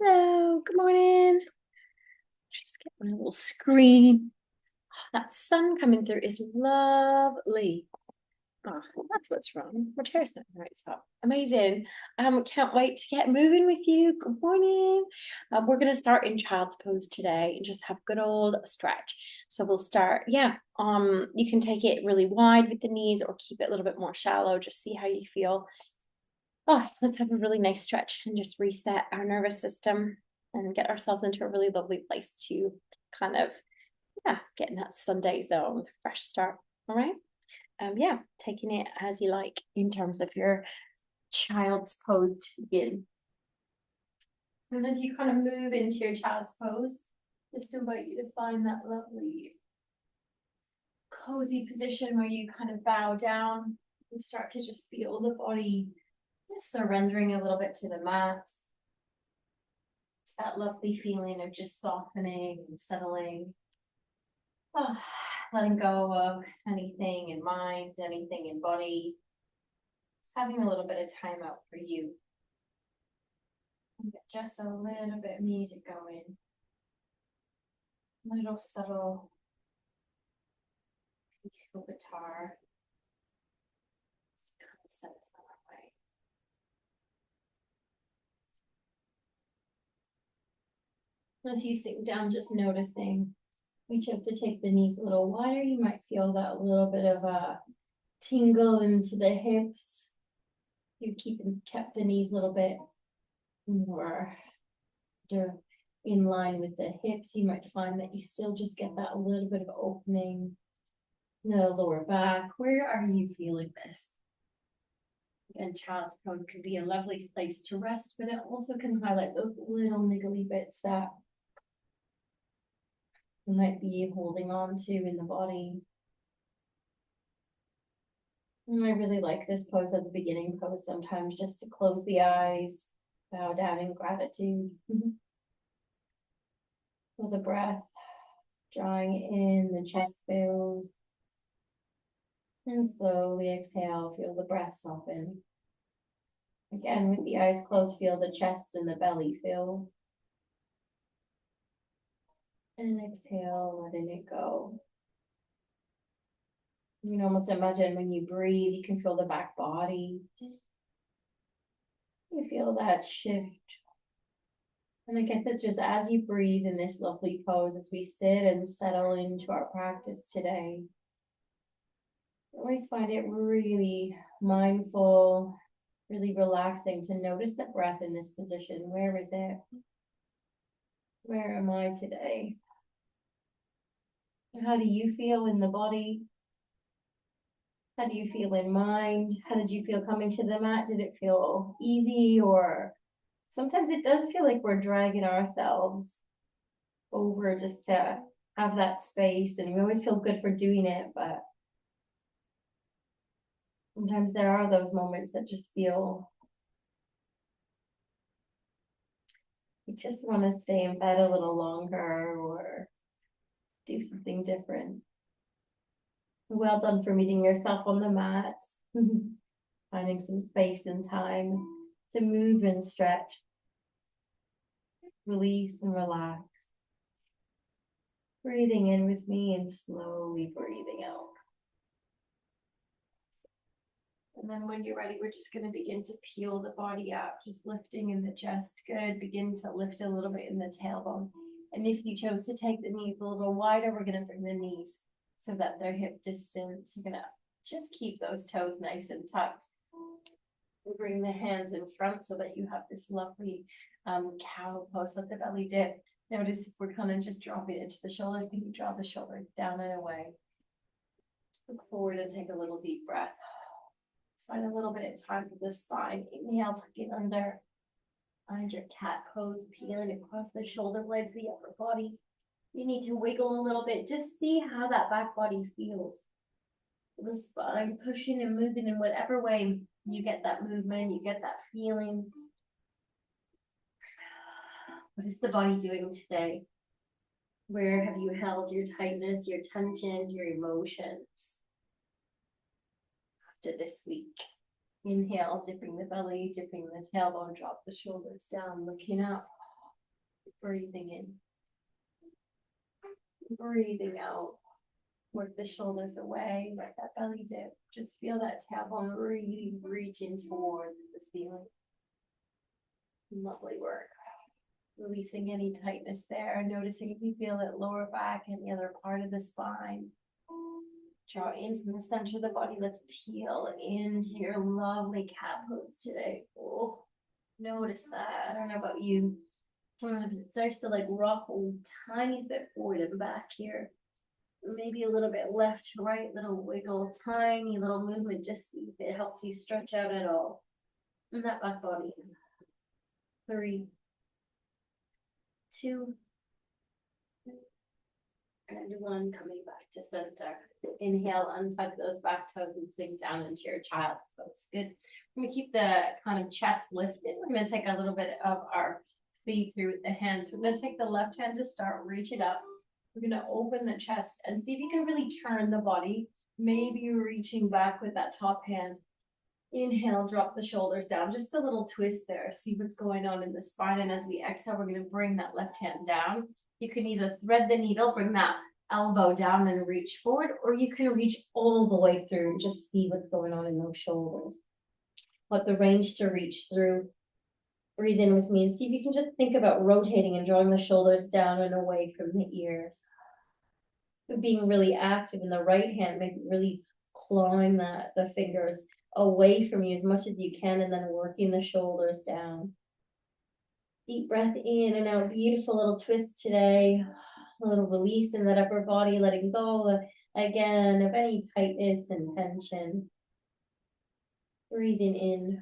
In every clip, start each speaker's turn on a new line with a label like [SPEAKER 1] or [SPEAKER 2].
[SPEAKER 1] Hello, good morning. Just get my little screen. Oh, that sun coming through is lovely. Oh, that's what's wrong. My chair's not in the right spot. Amazing. Can't wait to get moving with you. Good morning. We're gonna start in child's pose today and just have a good old stretch. So we'll start, yeah. You can take it really wide with the knees or keep it a little bit more shallow. Just see how you feel. Oh, let's have a really nice stretch and just reset our nervous system and get ourselves into a really lovely place to kind of, yeah, get in that Sunday zone, fresh start. All right. Yeah, taking it as you like in terms of your child's pose to begin. And as you kind of move into your child's pose, just invite you to find that lovely cozy position where you kind of bow down. You start to just feel the body just surrendering a little bit to the mat. It's that lovely feeling of just softening and settling. Oh, letting go of anything in mind, anything in body. Just having a little bit of time out for you. And get just a little bit of music going. A little subtle, peaceful guitar. Just kind of set us on our way. As you sit down, just noticing we chose to take the knees a little wider. You might feel that little bit of a tingle into the hips. You kept the knees a little bit more in line with the hips. You might find that you still just get that little bit of opening in the lower back. Where are you feeling this? Again, child's pose can be a lovely place to rest, but it also can highlight those little niggly bits that you might be holding on to in the body. And I really like this pose as a beginning pose sometimes, just to close the eyes, bow down in gratitude. Feel the breath drawing in, the chest fills. And slowly exhale, feel the breath soften. Again, with the eyes closed, feel the chest and the belly fill. And exhale, letting it go. You can almost imagine when you breathe, you can feel the back body. You feel that shift. And I guess it's just as you breathe in this lovely pose, as we sit and settle into our practice today, I always find it really mindful, really relaxing to notice the breath in this position. Where is it? Where am I today? How do you feel in the body? How do you feel in mind? How did you feel coming to the mat? Did it feel easy, or sometimes it does feel like we're dragging ourselves over just to have that space, and we always feel good for doing it, but sometimes there are those moments that just feel you just want to stay in bed a little longer or do something different. Well done for meeting yourself on the mat, finding some space and time to move and stretch, release and relax. Breathing in with me and slowly breathing out. And then when you're ready, we're just going to begin to peel the body up, just lifting in the chest. Good. Begin to lift a little bit in the tailbone. And if you chose to take the knees a little wider, we're going to bring the knees so that they're hip distance. You're going to just keep those toes nice and tucked. And bring the hands in front so that you have this lovely cow pose. Let the belly dip. Notice if we're kind of just dropping into the shoulders, can you draw the shoulders down and away? Look forward and take a little deep breath. Let's find a little bit of time for the spine. Inhale, tuck it under. Find your cat pose, peeling across the shoulder blades, the upper body. You need to wiggle a little bit. Just see how that back body feels. The spine pushing and moving in whatever way you get that movement, you get that feeling. What is the body doing today? Where have you held your tightness, your tension, your emotions after this week? Inhale, dipping the belly, dipping the tailbone, drop the shoulders down, looking up. Breathing in. Breathing out. Work the shoulders away, let that belly dip. Just feel that tailbone really reaching towards the ceiling. Lovely work. Releasing any tightness there. Noticing if you feel it lower back and the other part of the spine. Draw in from the center of the body. Let's peel into your lovely cat pose today. Oh, notice that. I don't know about you. Sometimes it starts to like rock a tiny bit forward and back here. Maybe a little bit left to right, little wiggle, tiny little movement. Just see if it helps you stretch out at all. And that back body. 3, 2, and 1. Coming back to center. Inhale, untuck those back toes and sink down into your child's pose. Good. We're going to keep the kind of chest lifted. We're going to take a little bit of our feet through with the hands. We're going to take the left hand to start, reach it up. We're going to open the chest and see if you can really turn the body. Maybe you're reaching back with that top hand. Inhale, drop the shoulders down. Just a little twist there. See what's going on in the spine. And as we exhale, we're going to bring that left hand down. You can either thread the needle, bring that elbow down and reach forward, or you can reach all the way through and just see what's going on in those shoulders. Let the range to reach through. Breathe in with me and see if you can just think about rotating and drawing the shoulders down and away from the ears. Being really active in the right hand, maybe really clawing the fingers away from you as much as you can, and then working the shoulders down. Deep breath in and out. Beautiful little twist today. A little release in that upper body, letting go again of any tightness and tension. Breathing in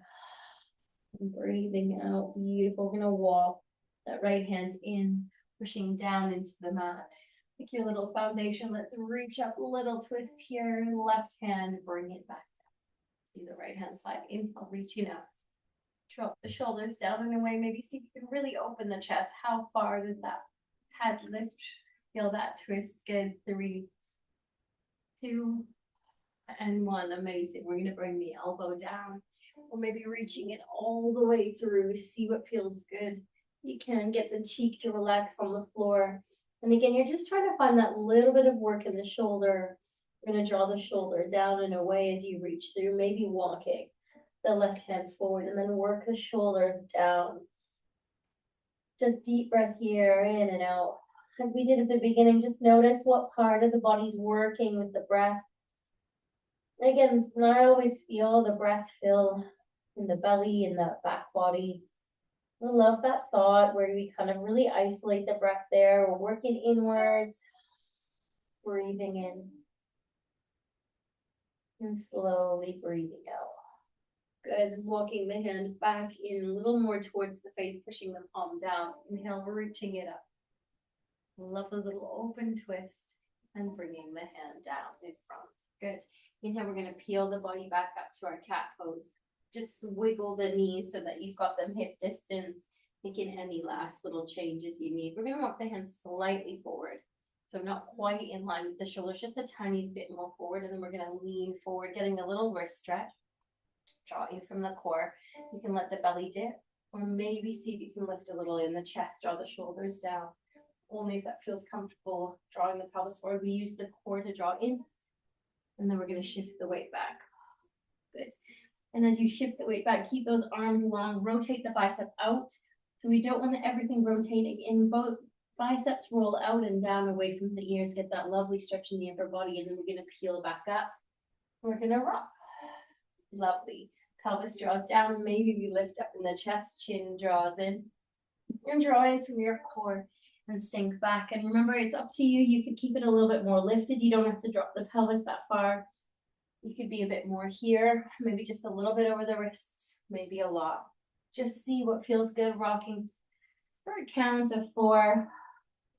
[SPEAKER 1] and breathing out. Beautiful. We're going to walk that right hand in, pushing down into the mat. Pick your little foundation. Let's reach up, a little twist here. Left hand, bring it back down. See the right hand side. Inhale, reaching up. Drop the shoulders down and away. Maybe see if you can really open the chest. How far does that head lift? Feel that twist. Good. 3, 2, and 1. Amazing. We're going to bring the elbow down. Or maybe reaching it all the way through. See what feels good. You can get the cheek to relax on the floor. And again, you're just trying to find that little bit of work in the shoulder. You're going to draw the shoulder down and away as you reach through. Maybe walking the left hand forward and then work the shoulders down. Just deep breath here, in and out. As we did at the beginning, just notice what part of the body's working with the breath. Again, not always feel the breath fill in the belly and the back body. I love that thought where we kind of really isolate the breath there. We're working inwards, breathing in, and slowly breathing out. Good. Walking the hand back in a little more towards the face, pushing the palm down. Inhale, reaching it up. Lovely little open twist and bringing the hand down in front. Good. Inhale, we're going to peel the body back up to our cat pose. Just wiggle the knees so that you've got them hip distance. Making any last little changes you need. We're going to walk the hands slightly forward. So not quite in line with the shoulders, just a tiny bit more forward. And then we're going to lean forward, getting a little wrist stretch. Draw in from the core. You can let the belly dip, or maybe see if you can lift a little in the chest, draw the shoulders down. Only if that feels comfortable. Drawing the pelvis forward. We use the core to draw in, and then we're going to shift the weight back. Good. And as you shift the weight back, keep those arms long, rotate the bicep out. So we don't want everything rotating in. Both biceps roll out and down away from the ears. Get that lovely stretch in the upper body, and then we're going to peel back up. We're going to rock. Lovely. Pelvis draws down. Maybe we lift up in the chest. Chin draws in. And draw in from your core and sink back. And remember, it's up to you. You could keep it a little bit more lifted. You don't have to drop the pelvis that far. You could be a bit more here. Maybe just a little bit over the wrists. Maybe a lot. Just see what feels good. Rocking for a count of 4.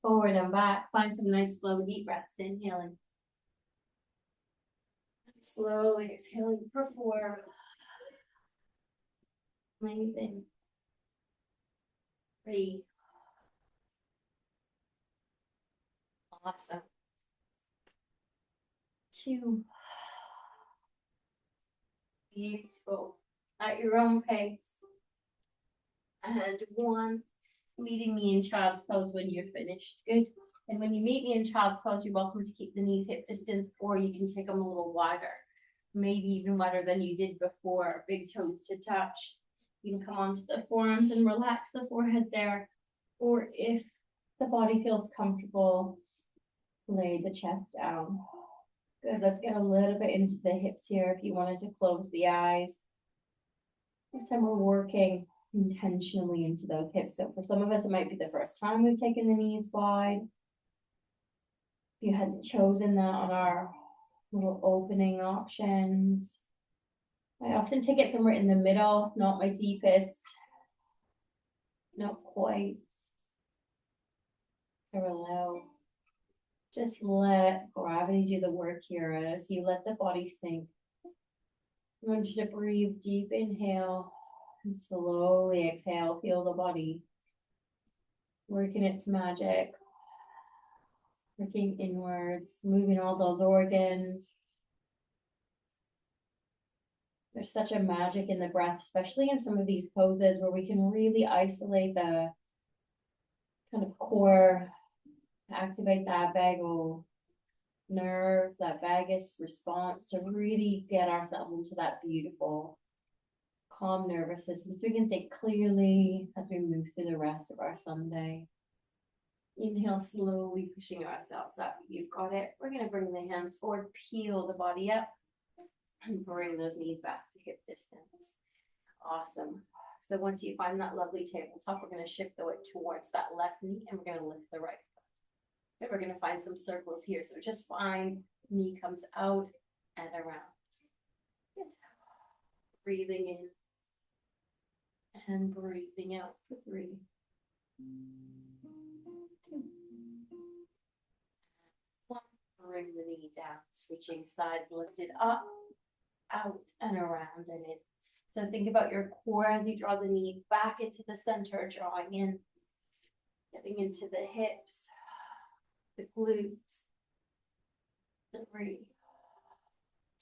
[SPEAKER 1] Forward and back. Find some nice slow deep breaths. Inhaling. Slowly exhaling for 4. Amazing. 3. Awesome. 2. Beautiful. At your own pace. And 1. meeting me in child's pose when you're finished. Good. And when you meet me in child's pose, you're welcome to keep the knees hip distance, or you can take them a little wider, maybe even wider than you did before. Big toes to touch. You can come onto the forearms and relax the forehead there. Or if the body feels comfortable, lay the chest down. Good. Let's get a little bit into the hips here. If you wanted to close the eyes. Next time we're working intentionally into those hips. So for some of us, it might be the first time we've taken the knees wide. If you hadn't chosen that on our little opening options, I often take it somewhere in the middle, not my deepest, not quite parallel. Just let gravity do the work here as you let the body sink. I want you to breathe deep, inhale, and slowly exhale. Feel the body working its magic, working inwards, moving all those organs. There's such a magic in the breath, especially in some of these poses where we can really isolate the kind of core, activate that vagal nerve, that vagus response to really get ourselves into that beautiful, calm nervous system so we can think clearly as we move through the rest of our Sunday. Inhale, slowly pushing ourselves up. You've got it. We're going to bring the hands forward, peel the body up, and bring those knees back to hip distance. Awesome. So once you find that lovely tabletop, we're going to shift the weight towards that left knee, and we're going to lift the right foot. And we're going to find some circles here. So just find knee comes out and around. Good. Breathing in and breathing out for 3, 2, 1. Bring the knee down, switching sides, lifted up, out, and around and in. So think about your core as you draw the knee back into the center, drawing in, getting into the hips, the glutes. 3,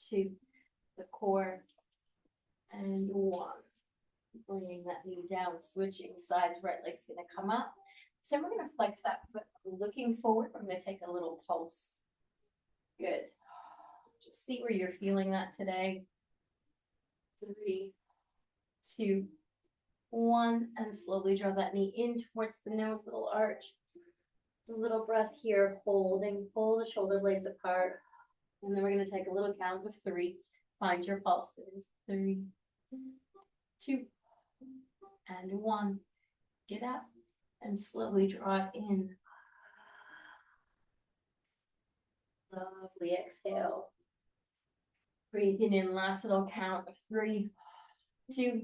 [SPEAKER 1] 2, the core, and 1. Bringing that knee down, switching sides, right leg's going to come up. So we're going to flex that foot, looking forward. I'm going to take a little pulse. Good. Just see where you're feeling that today. 3, 2, 1, and slowly draw that knee in towards the nose, little arch. A little breath here, holding, pull the shoulder blades apart. And then we're going to take a little count of 3. Find your pulses. 3, 2, and 1. Get up and slowly draw it in. Lovely exhale. Breathing in, last little count of 3, 2,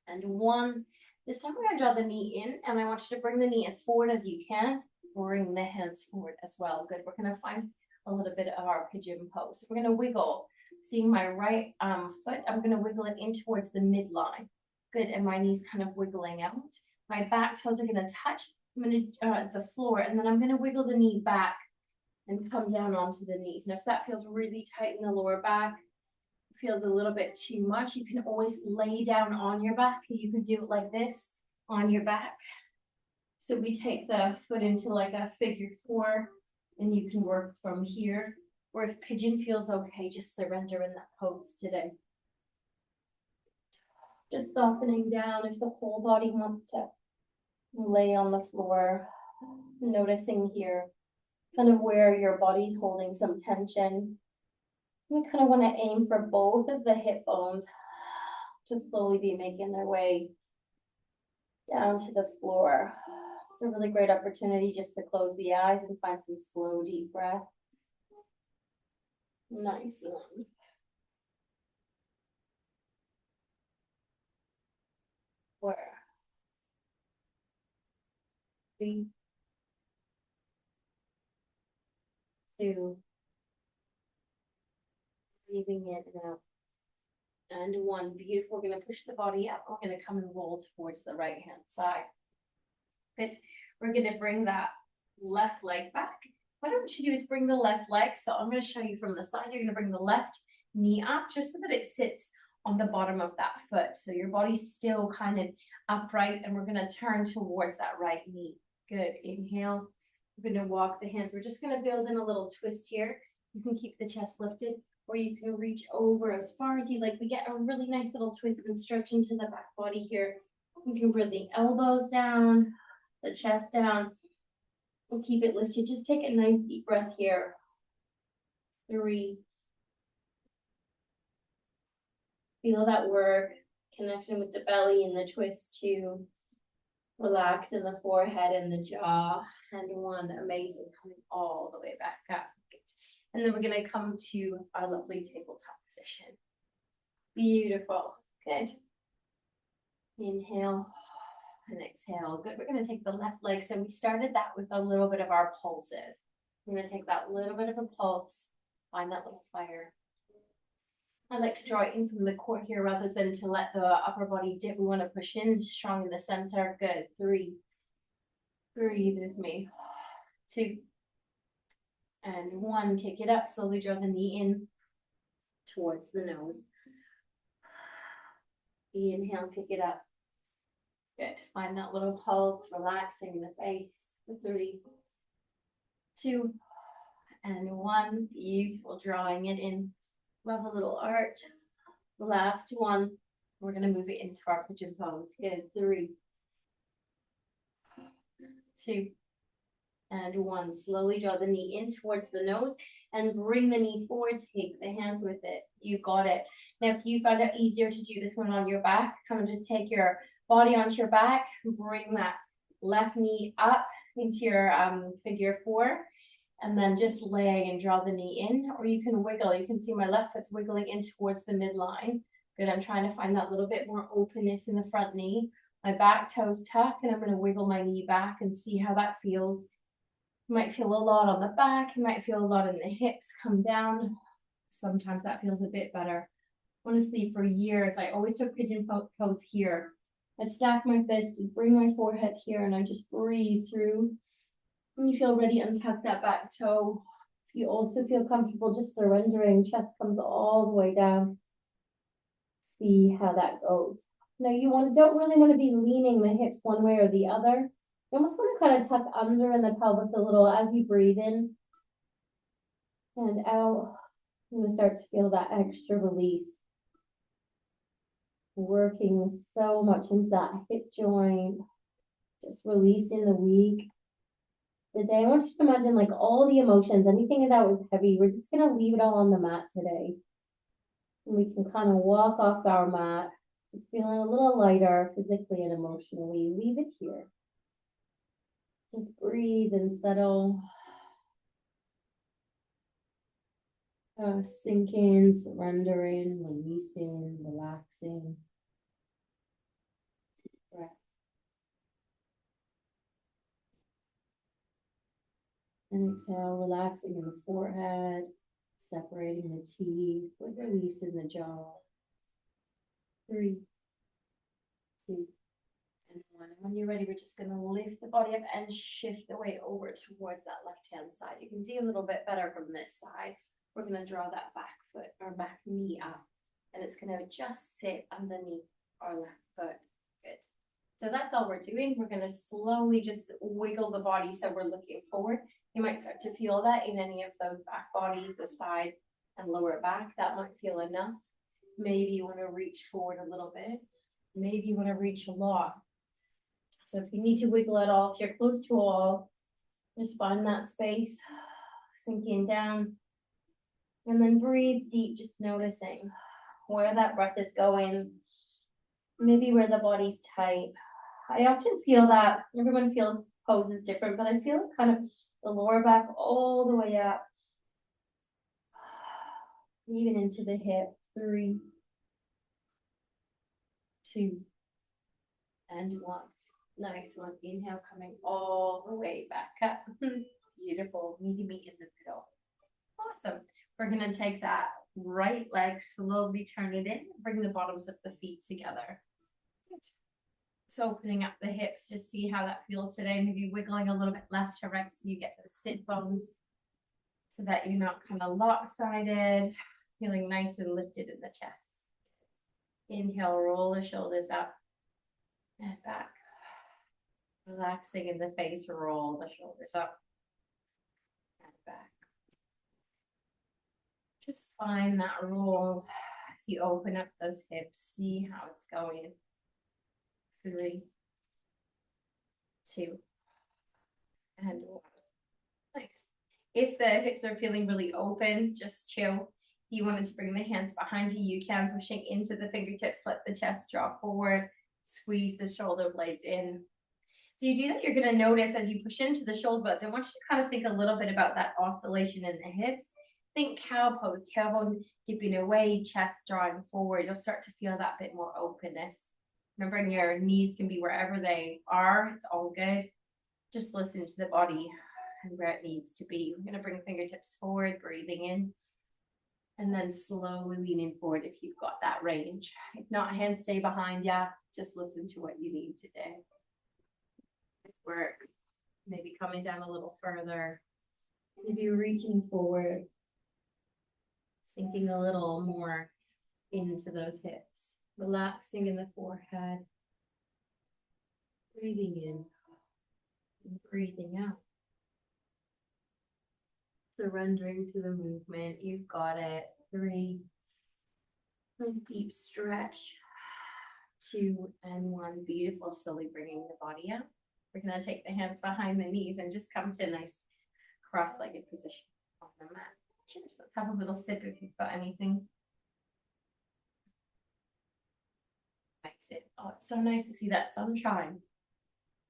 [SPEAKER 1] and 1. This time we're going to draw the knee in, and I want you to bring the knee as forward as you can. Bring the hands forward as well. Good. We're going to find a little bit of our pigeon pose. So we're going to wiggle. Seeing my right foot, I'm going to wiggle it in towards the midline. Good. And my knees kind of wiggling out. My back toes are going to touch the floor, and then I'm going to wiggle the knee back and come down onto the knees. And if that feels really tight in the lower back, feels a little bit too much, you can always lay down on your back. You could do it like this on your back. So we take the foot into like a figure 4, and you can work from here. Or if pigeon feels okay, just surrender in that pose today. Just softening down if the whole body wants to lay on the floor. Noticing here kind of where your body's holding some tension. We kind of want to aim for both of the hip bones to slowly be making their way down to the floor. It's a really great opportunity just to close the eyes and find some slow, deep breath. Nice one. Four. 3, 2. Breathing in and out. And 1. Beautiful. We're going to push the body up. We're going to come and roll towards the right hand side. Good. We're going to bring that left leg back. What I want you to do is bring the left leg. So I'm going to show you from the side. You're going to bring the left knee up just so that it sits on the bottom of that foot. So your body's still kind of upright, and we're gonna turn towards that right knee. Good, inhale. We're gonna walk the hands. We're just gonna build in a little twist here. You can keep the chest lifted, or you can reach over as far as you like. We get a really nice little twist and stretch into the back body here. You can bring the elbows down, the chest down. We'll keep it lifted. Just take a nice deep breath here. 3. Feel that work, connection with the belly and the twist. 2. Relax in the forehead and the jaw. And 1, amazing, coming all the way back up. And then we're gonna come to our lovely tabletop position. Beautiful, good. Inhale and exhale, good. We're gonna take the left leg. So we started that with a little bit of our pulses. We're gonna take that little bit of a pulse, find that little fire. I like to draw it in from the core here rather than to let the upper body dip. We wanna push in, strong in the center, good. 3, breathe with me. 2, and 1, kick it up, slowly draw the knee in towards the nose. Inhale, kick it up. Good, find that little pulse, relaxing the face. 3, 2, and 1, beautiful, drawing it in. Love a little arch. Last one, we're gonna move it into our pigeon pose. Good, 3, 2, and 1. Slowly draw the knee in towards the nose and bring the knee forward. Take the hands with it. You got it. Now, if you find it easier to do this one on your back, kind of just take your body onto your back, bring that left knee up into your figure 4, and then just lay and draw the knee in, or you can wiggle. You can see my left foot's wiggling in towards the midline. Good, I'm trying to find that little bit more openness in the front knee. My back toes tuck, and I'm gonna wiggle my knee back and see how that feels. You might feel a lot on the back, you might feel a lot in the hips come down. Sometimes that feels a bit better. Honestly, for years, I always took pigeon pose here. I'd stack my fist and bring my forehead here, and I just breathe through. When you feel ready, untuck that back toe. If you also feel comfortable just surrendering, chest comes all the way down. See how that goes. Now you don't really want to be leaning the hips one way or the other. You almost want to kind of tuck under in the pelvis a little as you breathe in and out. You're going to start to feel that extra release. Working so much into that hip joint. Just releasing the week. The day, I want you to imagine like all the emotions, anything that was heavy, we're just going to leave it all on the mat today. And we can kind of walk off our mat, just feeling a little lighter physically and emotionally. Leave it here. Just breathe and settle. Sink in, surrendering, releasing, relaxing. Breath. And exhale, relaxing in the forehead, separating the teeth with release in the jaw. 3, 2, and 1. And when you're ready, we're just going to lift the body up and shift the weight over towards that left-hand side. You can see a little bit better from this side. We're going to draw that back foot or back knee up, and it's going to just sit underneath our left foot. Good. So that's all we're doing. We're going to slowly just wiggle the body so we're looking forward. You might start to feel that in any of those back bodies, the side and lower back. That might feel enough. Maybe you want to reach forward a little bit. Maybe you want to reach a lot. So if you need to wiggle at all, if you're close to a wall, just find that space, sinking down. And then breathe deep, just noticing where that breath is going. Maybe where the body's tight. I often feel that everyone feels pose is different, but I feel it kind of the lower back all the way up. Even into the hip. 3, 2, and 1. Nice one. Inhale, coming all the way back up. Beautiful. Meaty meat in the middle. Awesome. We're going to take that right leg, slowly turn it in, bring the bottoms of the feet together. Good. So opening up the hips to see how that feels today. Maybe wiggling a little bit left to right so you get those sit bones so that you're not kind of lopsided, feeling nice and lifted in the chest. Inhale, roll the shoulders up and back. Relaxing in the face, roll the shoulders up and back. Just find that roll as you open up those hips. See how it's going. 3, 2, and 1. Nice. If the hips are feeling really open, just chill. If you wanted to bring the hands behind you, you can, pushing into the fingertips, let the chest draw forward, squeeze the shoulder blades in. So you do that, you're going to notice as you push into the shoulder blades, I want you to kind of think a little bit about that oscillation in the hips. Think cow pose, tailbone dipping away, chest drawing forward. You'll start to feel that bit more openness. Remembering your knees can be wherever they are. It's all good. Just listen to the body and where it needs to be. We're going to bring fingertips forward, breathing in, and then slowly leaning forward if you've got that range. If not, hands stay behind you. Just listen to what you need today. Work. Maybe coming down a little further. Maybe reaching forward. Sinking a little more into those hips. Relaxing in the forehead. Breathing in. And breathing out. Surrendering to the movement. You've got it. 3. Nice deep stretch. 2 and 1. Beautiful. Slowly bringing the body out. We're going to take the hands behind the knees and just come to a nice cross-legged position on the mat. Cheers. Let's have a little sip if you've got anything. Makes it. Oh, it's so nice to see that sunshine.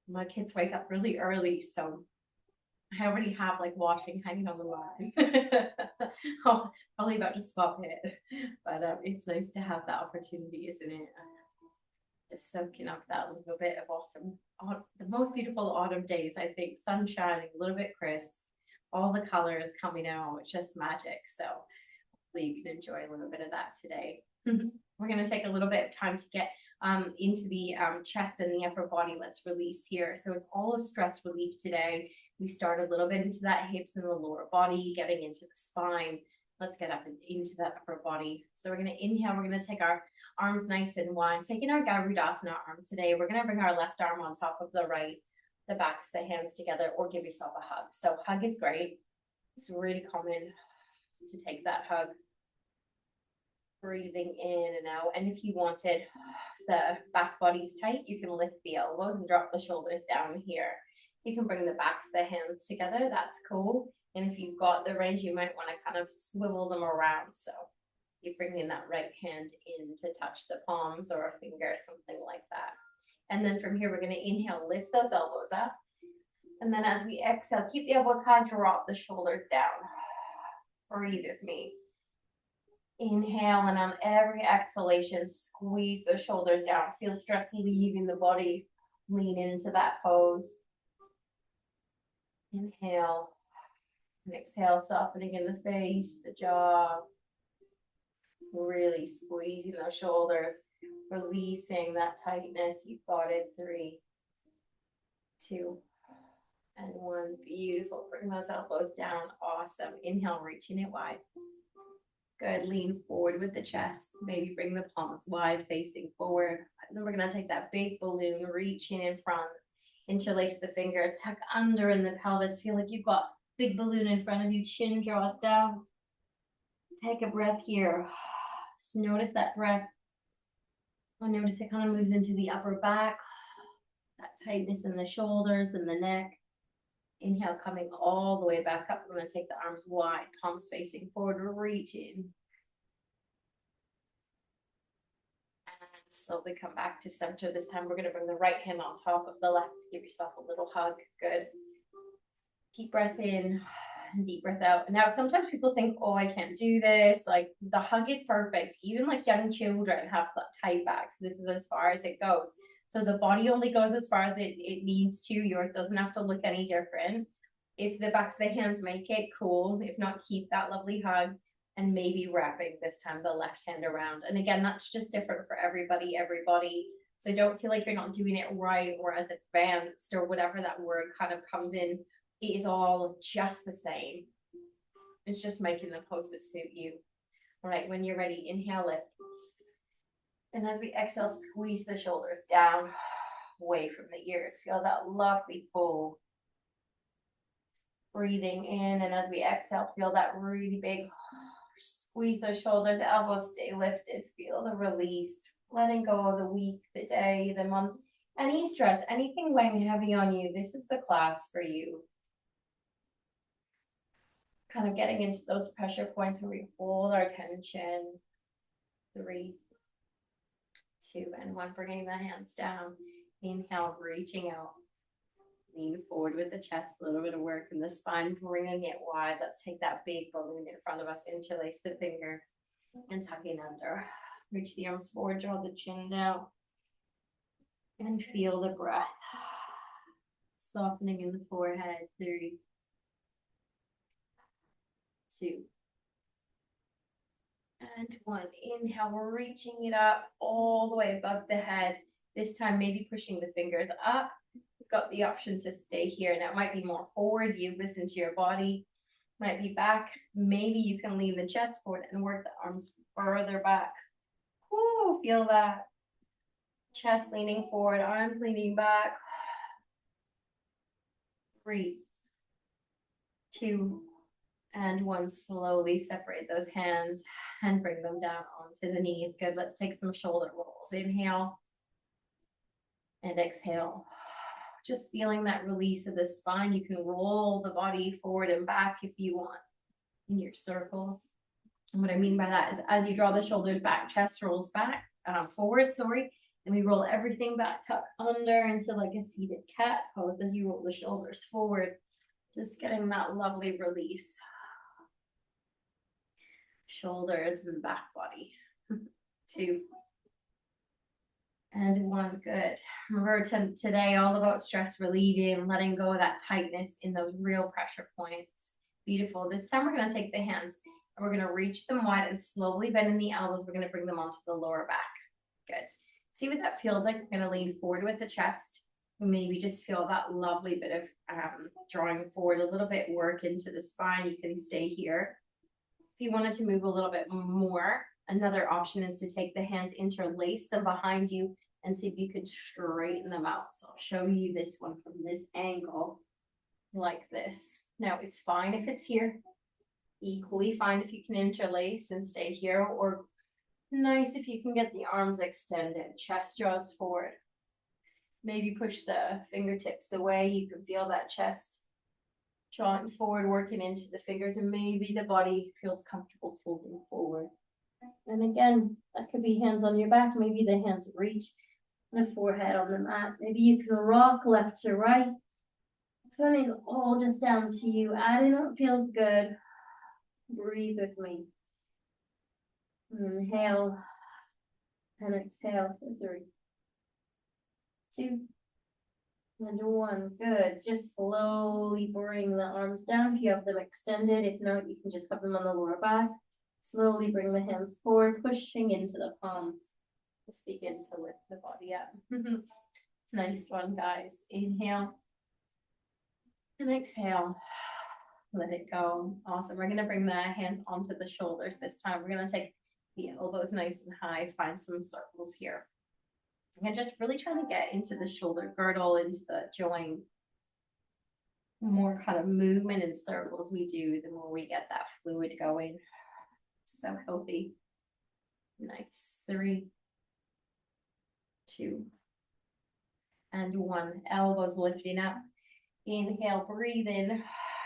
[SPEAKER 1] My kids wake up really early, so I already have like washing hanging on the line. Oh, probably about to swap it, but it's nice to have that opportunity, isn't it? Just soaking up that little bit of autumn. The most beautiful autumn days, I think. Sun shining, a little bit crisp, all the colors coming out. It's just magic. So hopefully you can enjoy a little bit of that today. We're going to take a little bit of time to get into the chest and the upper body. Let's release here. So it's all a stress relief today. We start a little bit into that hips and the lower body, getting into the spine. Let's get up and into that upper body. So we're going to inhale. We're going to take our arms nice and wide, taking our Garudasana arms today. We're going to bring our left arm on top of the right, the backs, the hands together, or give yourself a hug. So hug is great. It's really common to take that hug. Breathing in and out. And if you wanted, the back body's tight, you can lift the elbows and drop the shoulders down here. You can bring the backs, the hands together. That's cool. And if you've got the range, you might want to kind of swivel them around. So you bring in that right hand in to touch the palms or a finger, something like that. And then from here, we're going to inhale, lift those elbows up. And then as we exhale, keep the elbows high, drop the shoulders down. Breathe with me. Inhale, and on every exhalation, squeeze the shoulders down. Feel stress leaving the body. Lean into that pose. Inhale. And exhale, softening in the face, the jaw. Really squeezing those shoulders. Releasing that tightness. You've got it. 3, 2, and 1. Beautiful. Bring those elbows down. Awesome. Inhale, reaching it wide. Good. Lean forward with the chest. Maybe bring the palms wide, facing forward. And then we're going to take that big balloon, reaching in front. Interlace the fingers. Tuck under in the pelvis. Feel like you've got big balloon in front of you. Chin draws down. Take a breath here. Just notice that breath. Notice it kind of moves into the upper back. That tightness in the shoulders and the neck. Inhale, coming all the way back up. I'm going to take the arms wide, palms facing forward, reaching. And slowly come back to center. This time we're going to bring the right hand on top of the left. Give yourself a little hug. Good. Deep breath in and deep breath out. And now sometimes people think, oh, I can't do this. Like the hug is perfect. Even like young children have tight backs. This is as far as it goes. So the body only goes as far as it needs to. Yours doesn't have to look any different. If the backs of the hands make it, cool. If not, keep that lovely hug and maybe wrapping this time the left hand around. And again, that's just different for everybody. So don't feel like you're not doing it right or as advanced or whatever that word kind of comes in. It is all just the same. It's just making the poses suit you. All right, when you're ready, inhale, lift. And as we exhale, squeeze the shoulders down, away from the ears. Feel that lovely pull. Breathing in, and as we exhale, feel that really big squeeze those shoulders, elbows stay lifted. Feel the release, letting go of the week, the day, the month, any stress, anything weighing heavy on you. This is the class for you. Kind of getting into those pressure points where we hold our tension. 3, 2, and 1. Bringing the hands down. Inhale, reaching out. Lean forward with the chest, a little bit of work in the spine, bringing it wide. Let's take that big balloon in front of us, interlace the fingers, and tucking under. Reach the arms forward, draw the chin down, and feel the breath. Softening in the forehead. 3, 2, and 1. Inhale, we're reaching it up all the way above the head. This time, maybe pushing the fingers up. You've got the option to stay here. Now, it might be more forward. You listen to your body. Might be back. Maybe you can lean the chest forward and work the arms further back. Woo, feel that. Chest leaning forward, arms leaning back. 3, 2, and 1. Slowly separate those hands and bring them down onto the knees. Good. Let's take some shoulder rolls. Inhale and exhale. Just feeling that release of the spine. You can roll the body forward and back if you want in your circles. And what I mean by that is as you draw the shoulders back, chest rolls back, forward, and we roll everything back, tuck under into like a seated cat pose as you roll the shoulders forward. Just getting that lovely release. Shoulders and back body. 2, and 1. Good. Remember today all about stress relieving, letting go of that tightness in those real pressure points. Beautiful. This time we're going to take the hands and we're going to reach them wide and slowly bending the elbows. We're going to bring them onto the lower back. Good. See what that feels like. We're going to lean forward with the chest. Maybe just feel that lovely bit of drawing forward a little bit, work into the spine. You can stay here. If you wanted to move a little bit more, another option is to take the hands, interlace them behind you, and see if you could straighten them out. So I'll show you this one from this angle, like this. Now, it's fine if it's here. Equally fine if you can interlace and stay here, or nice if you can get the arms extended. Chest draws forward. Maybe push the fingertips away. You can feel that chest drawing forward, working into the fingers, and maybe the body feels comfortable folding forward. And again, that could be hands on your back. Maybe the hands reach the forehead on the mat. Maybe you can rock left to right. This one is all just down to you. Add in what feels good. Breathe with me. Inhale and exhale. 3, 2, and 1. Good. Just slowly bring the arms down if you have them extended. If not, you can just have them on the lower back. Slowly bring the hands forward, pushing into the palms. Just begin to lift the body up. Nice one, guys. Inhale and exhale. Let it go. Awesome. We're going to bring the hands onto the shoulders this time. We're going to take the elbows nice and high, find some circles here. And just really trying to get into the shoulder girdle, into the joint. The more kind of movement and circles we do, the more we get that fluid going. So healthy. Nice. 3, 2, and 1. Elbows lifting up. Inhale, breathe in.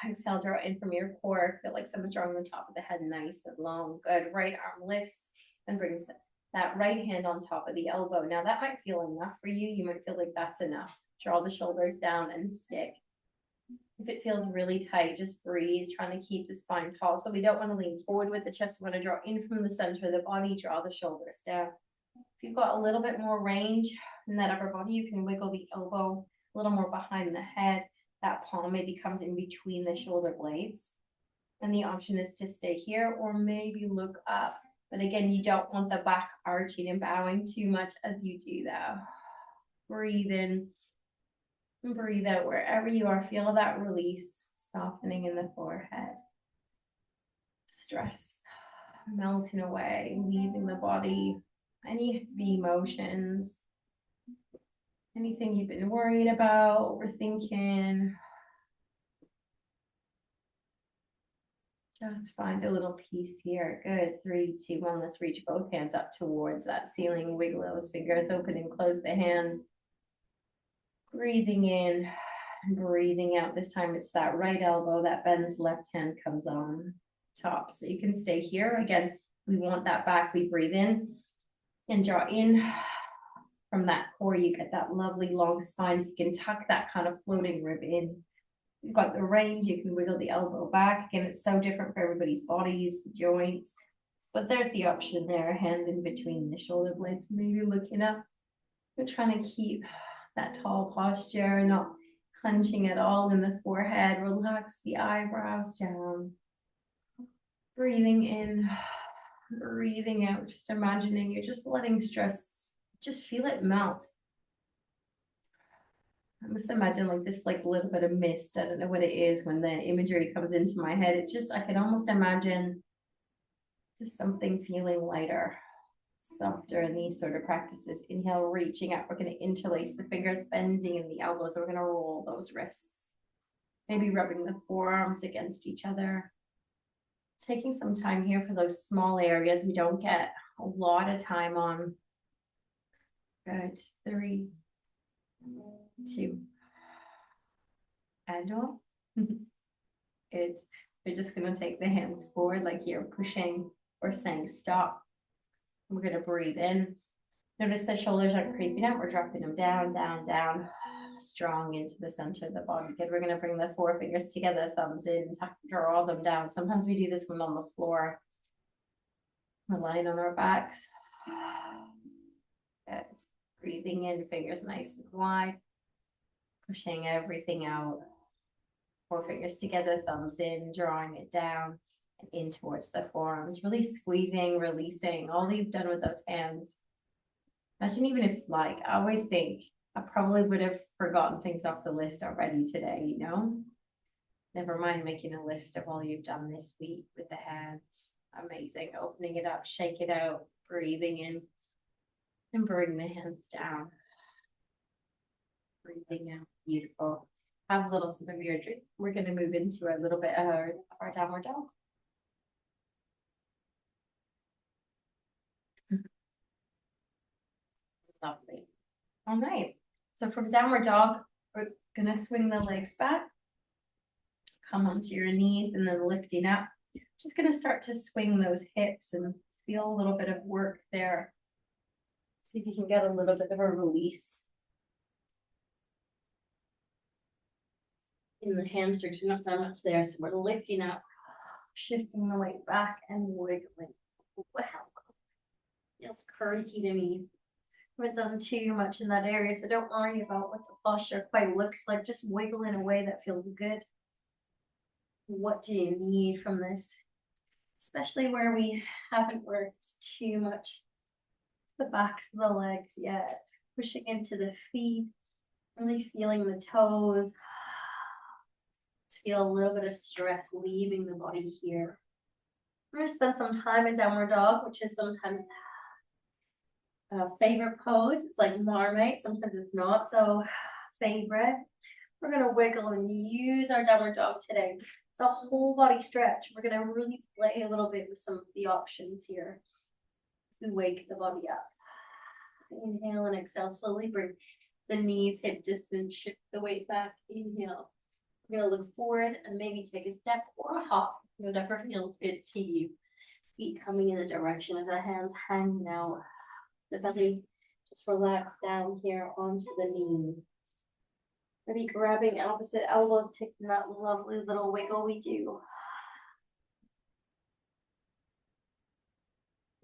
[SPEAKER 1] Exhale, draw in from your core. Feel like someone drawing the top of the head nice and long. Good. Right arm lifts and brings that right hand on top of the elbow. Now that might feel enough for you. You might feel like that's enough. Draw the shoulders down and stick. If it feels really tight, just breathe, trying to keep the spine tall. So we don't want to lean forward with the chest. We want to draw in from the center of the body, draw the shoulders down. If you've got a little bit more range in that upper body, you can wiggle the elbow a little more behind the head. That palm maybe comes in between the shoulder blades. And the option is to stay here or maybe look up. But again, you don't want the back arching and bowing too much as you do that. Breathe in. Breathe out wherever you are. Feel that release, softening in the forehead. Stress melting away, leaving the body. Any emotions, anything you've been worried about, overthinking. Just find a little peace here. Good. 3, 2, 1. Let's reach both hands up towards that ceiling. Wiggle those fingers, open and close the hands. Breathing in, breathing out. This time it's that right elbow that bends, left hand comes on top. So you can stay here. Again, we want that back. We breathe in and draw in. From that core, you get that lovely long spine. You can tuck that kind of floating rib in. You've got the range, you can wiggle the elbow back. Again, it's so different for everybody's bodies, the joints. But there's the option there, hand in between the shoulder blades, maybe looking up. We're trying to keep that tall posture, not clenching at all in the forehead. Relax the eyebrows down. Breathing in, breathing out, just imagining you're just letting stress, just feel it melt. I must imagine like this, like a little bit of mist. I don't know what it is when the imagery comes into my head. It's just, I can almost imagine just something feeling lighter, softer in these sort of practices. Inhale, reaching up. We're going to interlace the fingers, bending in the elbows. We're going to roll those wrists. Maybe rubbing the forearms against each other. Taking some time here for those small areas we don't get a lot of time on. Good. 3, 2, and on. Good. We're just going to take the hands forward like you're pushing or saying stop. We're going to breathe in. Notice the shoulders aren't creeping up. We're dropping them down, down, down, strong into the center of the body. Good. We're going to bring the 4 fingers together, thumbs in, draw them down. Sometimes we do this one on the floor. We're lying on our backs. Good. Breathing in, fingers nice and wide. Pushing everything out. 4 fingers together, thumbs in, drawing it down and in towards the forearms. Really squeezing, releasing all you've done with those hands. Imagine even if, like, I always think I probably would have forgotten things off the list already today, you know? Never mind making a list of all you've done this week with the hands. Amazing. Opening it up, shake it out, breathing in, and bring the hands down. Breathing out. Beautiful. Have a little sip of your drink. We're going to move into a little bit of our downward dog. Lovely. All right. So from downward dog, we're going to swing the legs back. Come onto your knees and then lifting up. Just going to start to swing those hips and feel a little bit of work there. See if you can get a little bit of a release in the hamstrings. You're not so much there, so we're lifting up, shifting the weight back and wiggling. Wow, feels creaky to me. We haven't done too much in that area, so don't worry about what the posture quite looks like. Just wiggle in a way that feels good. What do you need from this? Especially where we haven't worked too much the backs of the legs yet. Pushing into the feet, really feeling the toes. Feel a little bit of stress leaving the body here. We're going to spend some time in downward dog, which is sometimes a favorite pose. It's like marmite, sometimes it's not so favorite. We're going to wiggle and use our downward dog today. It's a whole body stretch. We're going to really play a little bit with some of the options here to wake the body up. Inhale and exhale. Slowly bring the knees hip distance, shift the weight back. Inhale. We're going to look forward and maybe take a step or a hop, whatever feels good to you. Feet coming in the direction of the hands hanging out. The belly just relax down here onto the knees. Maybe grabbing opposite elbows, taking that lovely little wiggle we do.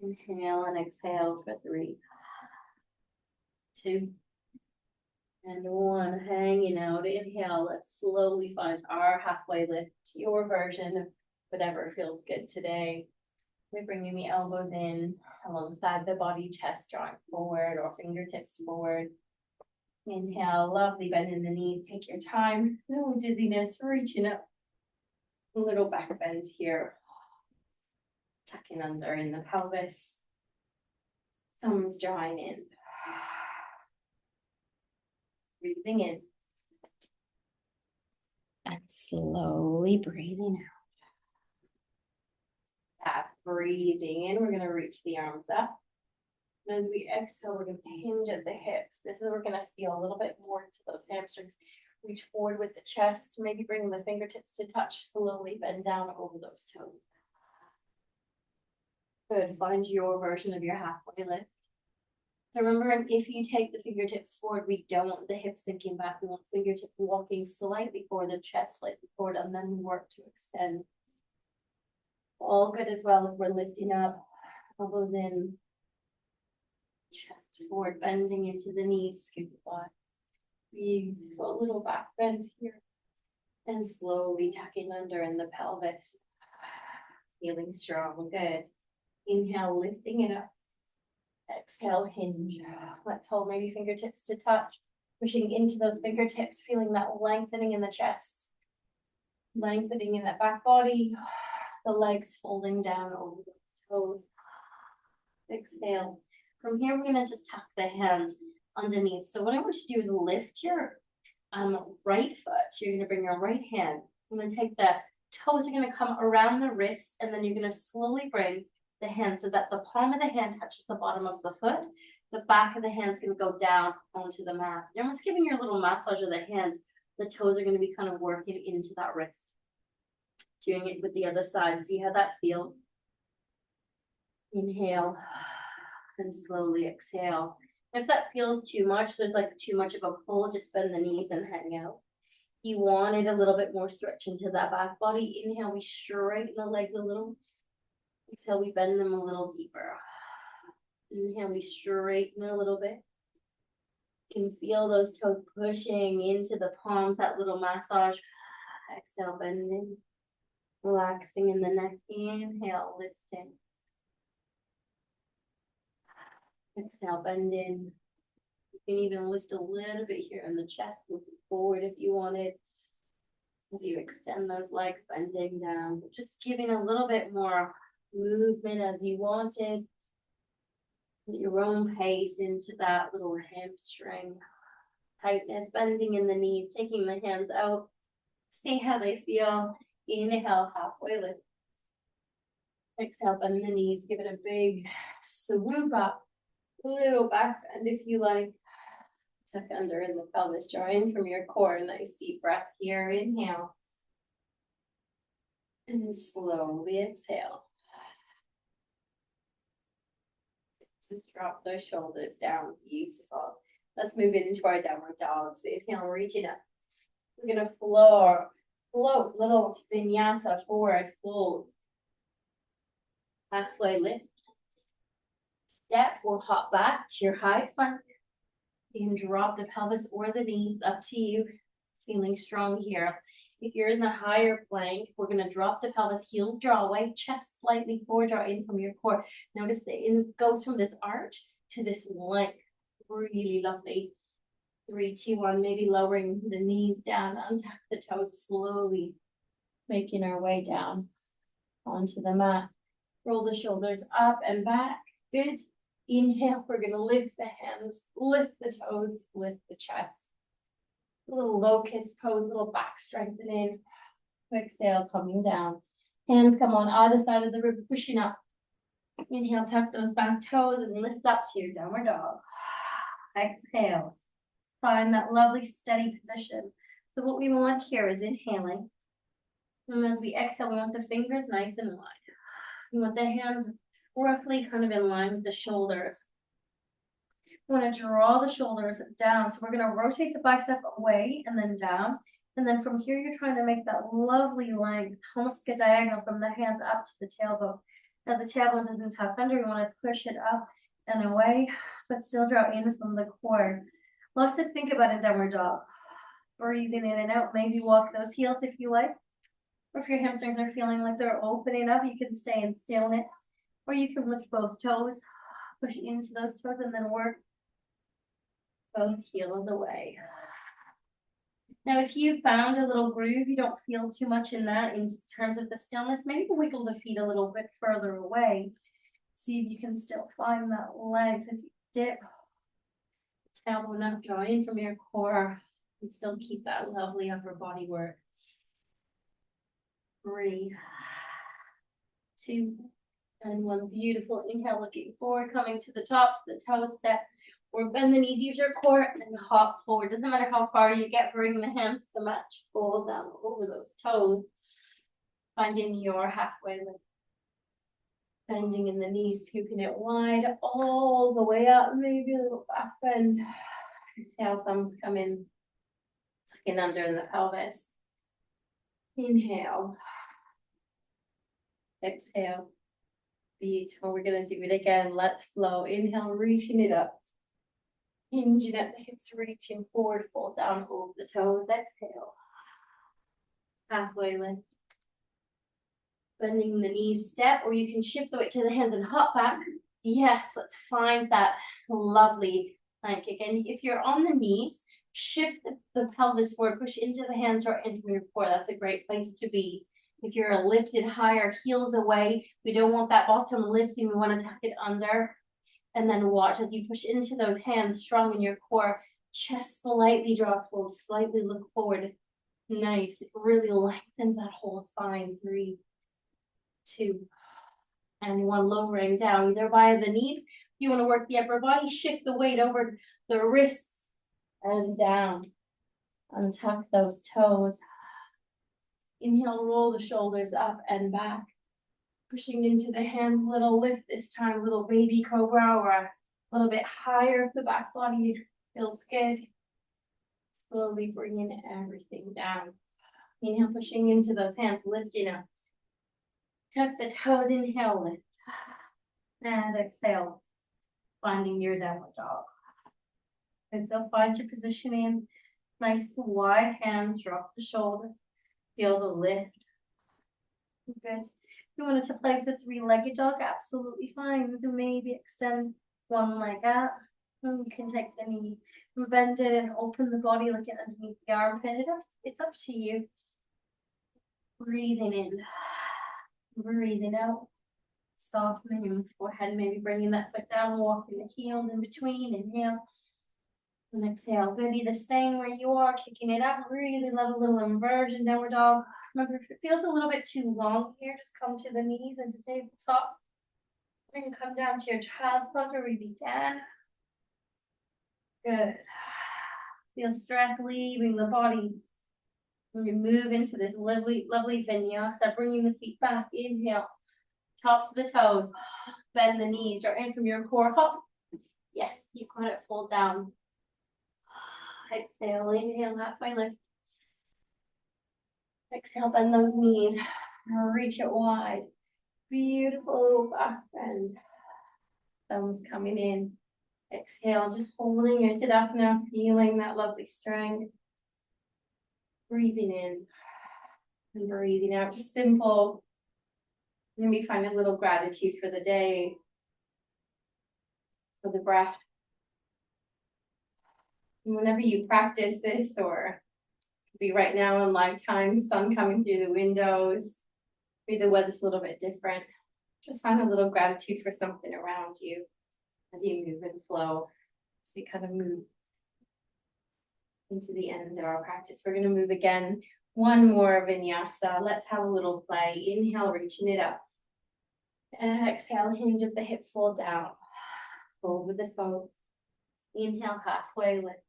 [SPEAKER 1] Inhale and exhale for 3, 2, and 1. Hanging out. Inhale. Let's slowly find our halfway lift, your version of whatever feels good today. We're bringing the elbows in alongside the body, chest drawing forward or fingertips forward. Inhale, lovely bend in the knees. Take your time. No dizziness, reaching up. A little back bend here. Tucking under in the pelvis. Thumbs drawing in. Breathing in. And slowly breathing out. Breathing in, we're going to reach the arms up. As we exhale, we're going to hinge at the hips. This is where we're going to feel a little bit more to those hamstrings. Reach forward with the chest, maybe bring the fingertips to touch, slowly bend down over those toes. Good, find your version of your halfway lift. So remember, if you take the fingertips forward, we don't want the hips sinking back. We want fingertips walking slightly forward, the chest slightly forward, and then work to extend. All good as well if we're lifting up, elbows in, chest forward, bending into the knees, scoop the butt. Beautiful little back bend here. And slowly tucking under in the pelvis. Feeling strong, good. Inhale, lifting it up. Exhale, hinge. Let's hold maybe fingertips to touch. Pushing into those fingertips, feeling that lengthening in the chest. Lengthening in that back body. The legs folding down over the toes. Exhale. From here, we're going to just tuck the hands underneath. So what I want you to do is lift your right foot. You're going to bring your right hand. I'm going to take the toes are going to come around the wrist, and then you're going to slowly bring the hand so that the palm of the hand touches the bottom of the foot. The back of the hand is going to go down onto the mat. You're almost giving your little massage of the hands. The toes are going to be kind of working into that wrist. Doing it with the other side. See how that feels. Inhale and slowly exhale. If that feels too much, there's like too much of a pull, just bend the knees and hang out. You wanted a little bit more stretch into that back body. Inhale, we straighten the legs a little. Exhale, we bend them a little deeper. Inhale, we straighten a little bit. You can feel those toes pushing into the palms, that little massage. Exhale, bending. Relaxing in the neck. Inhale, lifting. Exhale, bend in. You can even lift a little bit here in the chest, moving forward if you wanted. If you extend those legs, bending down. Just giving a little bit more movement as you wanted. At your own pace into that little hamstring. Tightness, bending in the knees, taking the hands out. See how they feel. Inhale, halfway lift. Exhale, bend the knees. Give it a big swoop up. Little back bend if you like. Tuck under in the pelvis. Draw in from your core. Nice deep breath here. Inhale. And slowly exhale. Just drop those shoulders down. Beautiful. Let's move into our downward dog. So inhale, reaching up. We're going to float little vinyasa forward, fold. Halfway lift. Step or hop back to your high plank. You can drop the pelvis or the knees, up to you. Feeling strong here. If you're in the higher plank, we're going to drop the pelvis, heels draw away, chest slightly forward, draw in from your core. Notice that it goes from this arch to this length. Really lovely. 3, 2, 1, maybe lowering the knees down, untuck the toes slowly, making our way down onto the mat. Roll the shoulders up and back. Good. Inhale, we're going to lift the hands, lift the toes, lift the chest. A little locust pose, little back strengthening. Exhale, coming down. Hands come on either side of the ribs, pushing up. Inhale, tuck those back toes and lift up to your downward dog. Exhale. Find that lovely steady position. So what we want here is inhaling. And as we exhale, we want the fingers nice and wide. We want the hands roughly kind of in line with the shoulders. We want to draw the shoulders down. So we're going to rotate the bicep away and then down. And then from here, you're trying to make that lovely length, almost like a diagonal from the hands up to the tailbone. Now the tailbone doesn't tuck under. You want to push it up and away, but still draw in from the core. Lots to think about in downward dog. Breathing in and out. Maybe walk those heels if you like. Or if your hamstrings are feeling like they're opening up, you can stay in stillness. Or you can lift both toes, push into those toes, and then work both heels away. Now, if you found a little groove, you don't feel too much in that in terms of the stillness, maybe wiggle the feet a little bit further away.
[SPEAKER 2] See if you can still find that leg as you dip.
[SPEAKER 1] Tailbone up, draw in from your core, and still keep that lovely upper body work. 3, 2, and 1. Beautiful. Inhale, looking forward, coming to the tops, the toe step, or bend the knees, use your core, and hop forward. Doesn't matter how far you get, bring the hands to match. Fall down over those toes. Finding your halfway lift. Bending in the knees, scooping it wide all the way up, maybe a little back bend. Exhale, thumbs come in, tucking under in the pelvis. Inhale. Exhale. Beautiful. We're going to do it again. Let's flow. Inhale, reaching it up. Hinging at the hips, reaching forward, fall down over the toes. Exhale. Halfway lift. Bending the knees, step, or you can shift the weight to the hands and hop back. Yes, let's find that lovely plank again. If you're on the knees, shift the pelvis forward, push into the hands or into your core. That's a great place to be. If you're lifted higher, heels away, we don't want that bottom lifting. We want to tuck it under. And then watch as you push into those hands, strong in your core. Chest slightly draws forward, slightly look forward. Nice. It really lengthens that whole spine. 3, 2, and 1. Lowering down either via the knees. If you want to work the upper body, shift the weight over the wrists and down. Untuck those toes. Inhale, roll the shoulders up and back. Pushing into the hands, little lift this time, little baby cobra, or a little bit higher if the back body feels good. Slowly bringing everything down. Inhale, pushing into those hands, lifting up. Tuck the toes, inhale, lift. And exhale, finding your downward dog. And so find your positioning, nice wide hands, drop the shoulder, feel the lift. Good. If you wanted to play with the 3-legged dog, absolutely fine. So maybe extend one leg out. And you can take the knee and bend it and open the body, look at underneath the armpit. It's up to you. Breathing in. Breathing out, softening in the forehead, maybe bringing that foot down, walking the heels in between. Inhale and exhale. Good. Either staying where you are, kicking it up. Really love a little inversion, downward dog. Remember, if it feels a little bit too long here, just come to the knees and to tabletop. And come down to your child's pose where we began. Good. Feel stress leaving the body. We move into this lovely, lovely vinyasa, bringing the feet back. Inhale, tops of the toes, bend the knees, or in from your core, hop. Yes, you got it, fold down. Exhale, inhale, halfway lift. Exhale, bend those knees, reach it wide. Beautiful back bend. Thumbs coming in. Exhale, just holding your Tadasana, feeling that lovely strength. Breathing in and breathing out, just simple. Maybe find a little gratitude for the day, for the breath. And whenever you practice this, or be right now in live time, sun coming through the windows, maybe the weather's a little bit different, just find a little gratitude for something around you as you move and flow. So we kind of move into the end of our practice. We're going to move again. One more vinyasa. Let's have a little play. Inhale, reaching it up. Exhale, hinge at the hips, fold down. Fold with the toes. Inhale, halfway lift.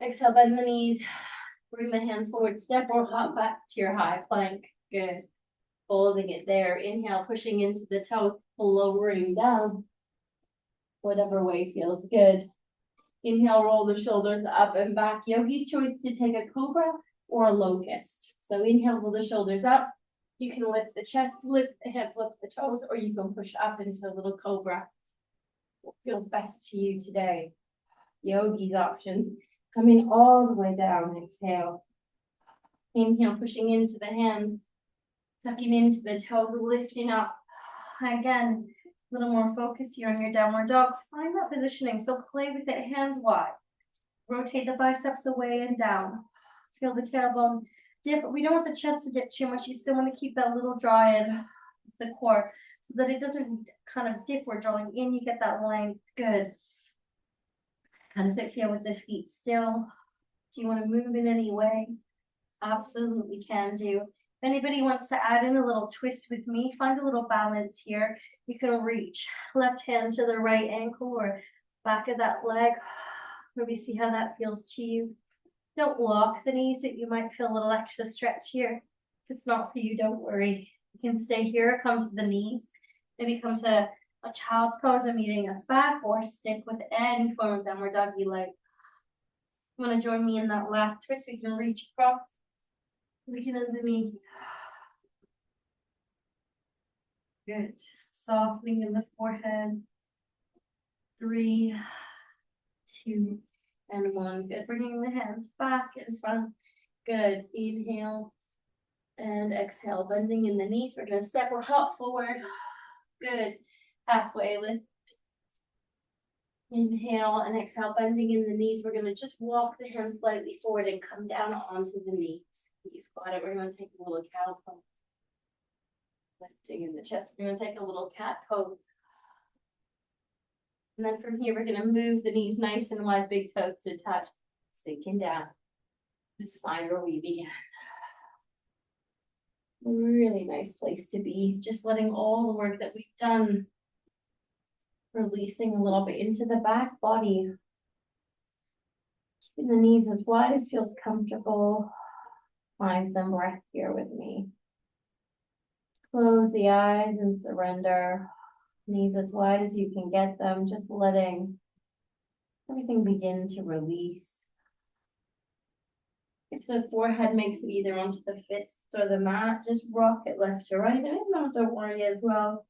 [SPEAKER 1] Exhale, bend the knees. Bring the hands forward, step or hop back to your high plank. Good. Holding it there. Inhale, pushing into the toes, lowering down. Whatever way feels good. Inhale, roll the shoulders up and back. Yogi's choice to take a cobra or a locust. So inhale, roll the shoulders up. You can lift the chest, lift the hands, lift the toes, or you can push up into a little cobra. What feels best to you today? Yogi's options. Coming all the way down, exhale. Inhale, pushing into the hands, tucking into the toes, lifting up. Again, a little more focus here on your downward dog. Find that positioning, so play with it, hands wide. Rotate the biceps away and down. Feel the tailbone dip. We don't want the chest to dip too much. You still want to keep that little draw in the core.
[SPEAKER 2] so that it doesn't kind of dip. We're drawing in, you get that length. Good. How does it feel with the feet still? Do you want to move in any way? Absolutely can do. If anybody wants to add in a little twist with me, find a little balance here. You can reach left hand to the right ankle or back of that leg. Maybe see how that feels to you. Don't lock the knees, that you might feel a little extra stretch here. If it's not for you, don't worry. You can stay here, come to the knees. Maybe come to a child's pose and meeting us back, or stick with any form of downward dog you like. You want to join me in that last twist? We can reach across. We can underneath. Good. Softening in the forehead. 3, 2, and 1. Good. Bringing the hands back in front. Good. Inhale and exhale. Bending in the knees. We're going to step or hop forward. Good. Halfway lift. Inhale and exhale. Bending in the knees. We're going to just walk the hands slightly forward and come down onto the knees. You've got it. We're going to take a little cow pose. Lifting in the chest. We're going to take a little cat pose. And then from here, we're going to move the knees nice and wide, big toes to touch, sinking down. Let's find where we began. Really nice place to be. Just letting all the work that we've done, releasing a little bit into the back body. Keeping the knees as wide as feels comfortable. Find some breath here with me. Close the eyes and surrender. Knees as wide as you can get them, just letting everything begin to release. If the forehead makes it either onto the fists or the mat, just rock it left to right. And if not, don't worry as well.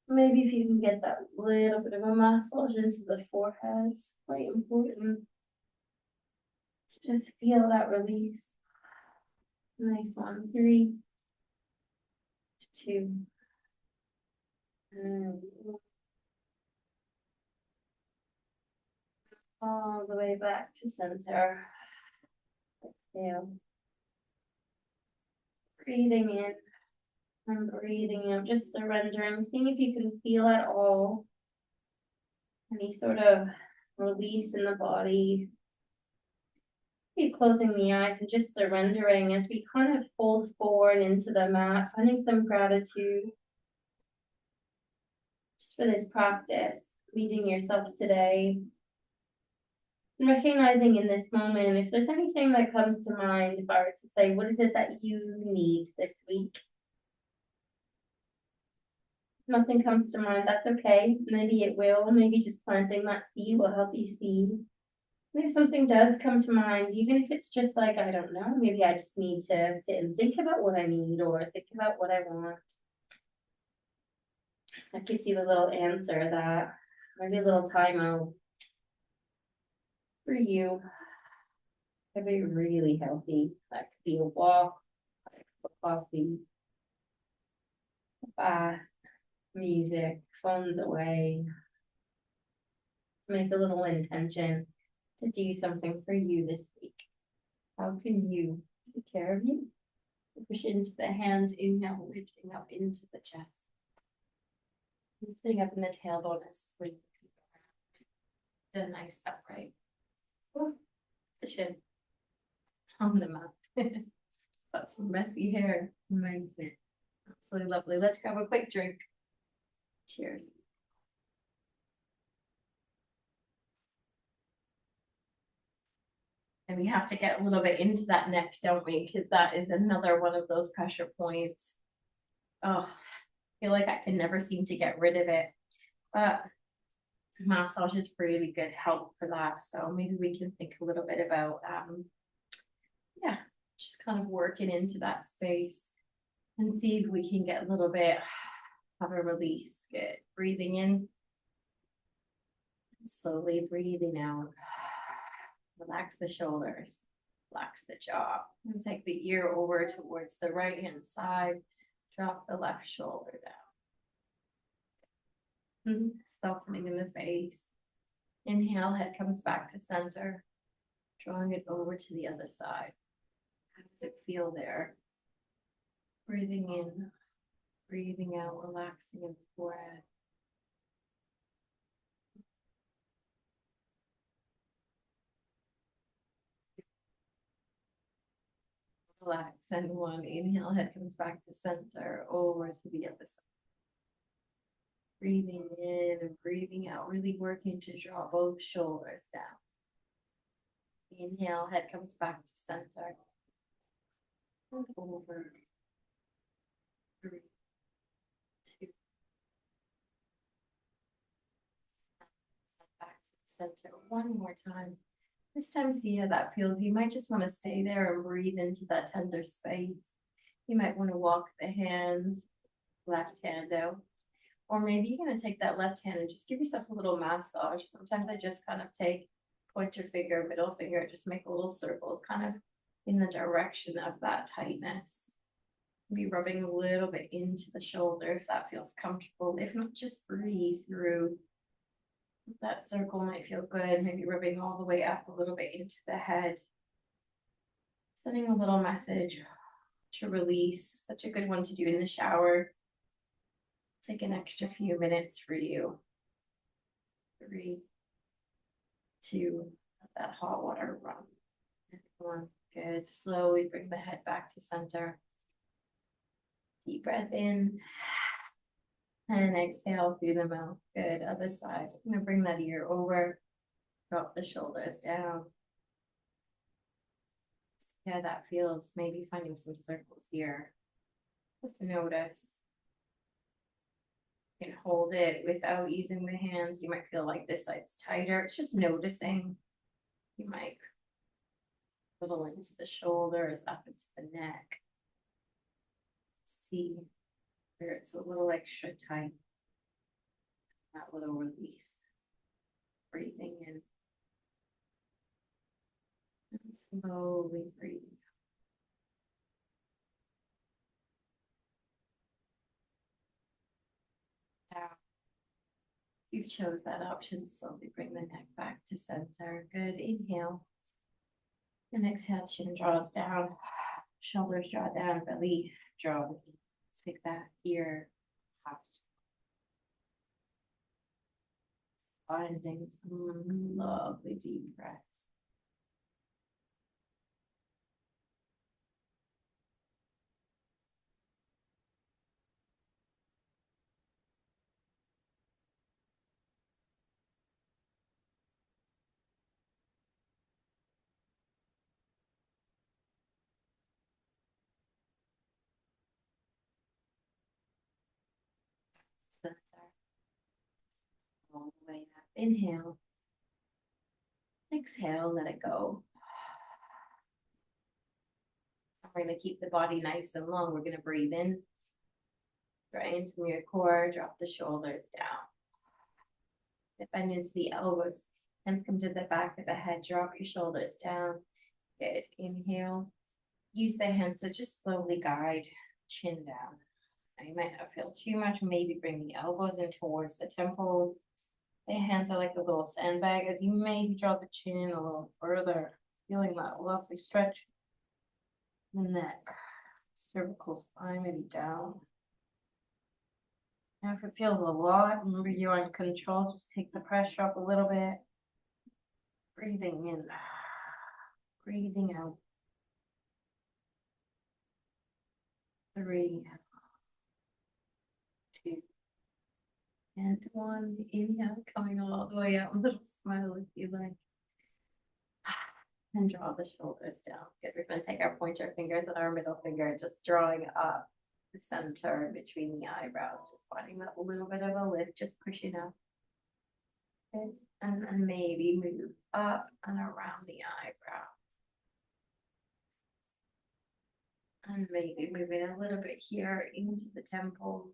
[SPEAKER 2] Maybe if you can get that little bit of a massage into the forehead, it's quite important to just feel that release. Nice one. 3, 2, and all the way back to center. Exhale. Breathing in and breathing out, just surrendering, seeing if you can feel at all any sort of release in the body. Keep closing the eyes and just surrendering as we kind of fold forward into the mat, finding some gratitude just for this practice, leading yourself today. And recognizing in this moment, if there's anything that comes to mind, if I were to say, what is it that you need this week? If nothing comes to mind, that's okay. Maybe it will. Maybe just planting that seed will help you see. And if something does come to mind, even if it's just like, I don't know, maybe I just need to sit and think about what I need or think about what I want. That gives you a little answer, that maybe a little timeout for you. Could be really healthy. That could be a walk, a coffee, a bath, music, phones away. Make a little intention to do something for you this week. How can you take care of you? Push into the hands, inhale, lifting up into the chest. Lifting up in the tailbone as we do a nice upright position on the mat. Got some messy hair. Amazing. Absolutely lovely. Let's grab a quick drink. Cheers. And we have to get a little bit into that neck, don't we? Because that is another one of those pressure points. Oh, I feel like I can never seem to get rid of it. But massage is really good help for that. So maybe we can think a little bit about, just kind of working into that space and see if we can get a little bit of a release. Good. Breathing in. Slowly breathing out. Relax the shoulders. Relax the jaw. And take the ear over towards the right hand side. Drop the left shoulder down. Softening in the face. Inhale, head comes back to center. Drawing it over to the other side. How does it feel there? Breathing in.
[SPEAKER 1] Breathing out, relaxing in the forehead. Relax, and one inhale, head comes back to center, over to the other side. Breathing in and breathing out, really working to draw both shoulders down. Inhale, head comes back to center. And over. 3, 2. Back to the center one more time. This time, see how that feels. You might just want to stay there and breathe into that tender space. You might want to walk the hands, left hand out. Or maybe you're going to take that left hand and just give yourself a little massage. Sometimes I just kind of take pointer finger, middle finger, just make a little circle, kind of in the direction of that tightness. Be rubbing a little bit into the shoulder if that feels comfortable. If not, just breathe through. That circle might feel good. Maybe rubbing all the way up a little bit into the head. Sending a little message to release. Such a good one to do in the shower. Take an extra few minutes for you. 3, 2, let that hot water run. And 1, good. Slowly bring the head back to center. Deep breath in. And exhale through the mouth. Good. Other side. I'm going to bring that ear over. Drop the shoulders down. See how that feels. Maybe finding some circles here. Just notice. You can hold it without using the hands. You might feel like this side's tighter. It's just noticing. You might a little into the shoulders, up into the neck. See where it's a little extra tight. That little release. Breathing in. And slowly breathing out. You chose that option. Slowly bring the neck back to center. Good. Inhale. And exhale, chin draws down. Shoulders draw down. Belly draw. Take that ear up. Finding some lovely deep breaths. Center. All the way up. Inhale. Exhale, let it go. We're going to keep the body nice and long. We're going to breathe in. Drain from your core. Drop the shoulders down. Bend into the elbows. Hands come to the back of the head. Drop your shoulders down. Good. Inhale. Use the hands to just slowly guide chin down. Now you might not feel too much. Maybe bring the elbows in towards the temples. The hands are like a little sandbag as you maybe draw the chin a little further. Feeling that lovely stretch in the neck. Cervical spine maybe down. Now if it feels a lot, remember you're in control. Just take the pressure up a little bit. Breathing in. Breathing out. 3, 2, and 1. Inhale, coming all the way out. A little smile if you like. And draw the shoulders down. Good. We're going to take our pointer fingers and our middle finger, just drawing up the center between the eyebrows. Just finding that little bit of a lift, just pushing up. Good. And then maybe move up and around the eyebrow. And maybe moving a little bit here into the temples.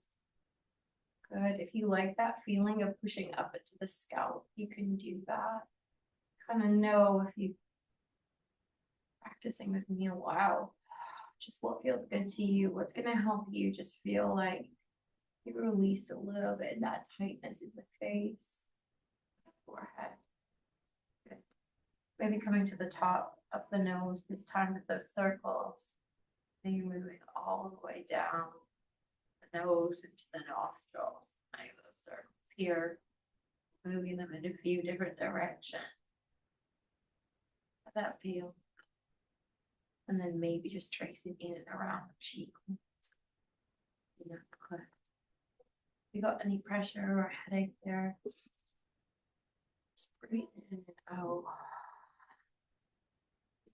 [SPEAKER 1] Good. If you like that feeling of pushing up into the scalp, you can do that. Kind of know if you've practicing with me a while, just what feels good to you, what's going to help you just feel like you release a little bit that tightness in the face, forehead. Good. Maybe coming to the top of the nose this time with those circles. Then you're moving all the way down
[SPEAKER 3] the nose into the nostrils, like those circles here, moving them in a few different directions. How'd that feel? And then maybe just tracing in and around the cheek. Yeah, good. You got any pressure or headache there? Just breathe in and out.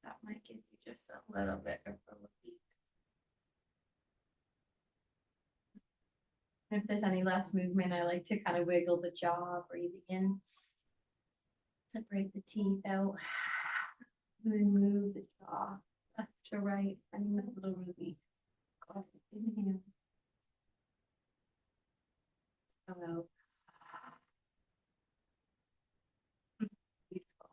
[SPEAKER 3] That might give you just a little bit of relief. If there's any less movement, I like to kind of wiggle the jaw, breathing in. Separate the teeth out. Then move the jaw left to right, and a little relief. Go ahead, inhale. Go out. Beautiful.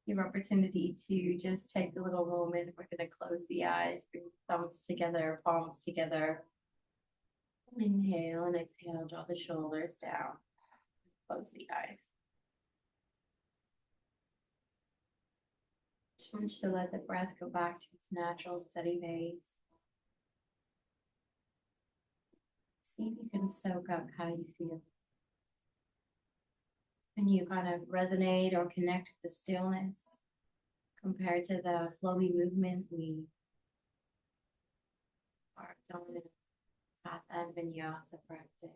[SPEAKER 3] Your opportunity to just take a little moment. We're going to close the eyes, bring thumbs together, palms together. Inhale and exhale, draw the shoulders down. Close the eyes. Just want you to let the breath go back to its natural steady pace. See if you can soak up how you feel. And you kind of resonate or connect with the stillness compared to the flowy movement we are doing in Hatha and Vinyasa practice.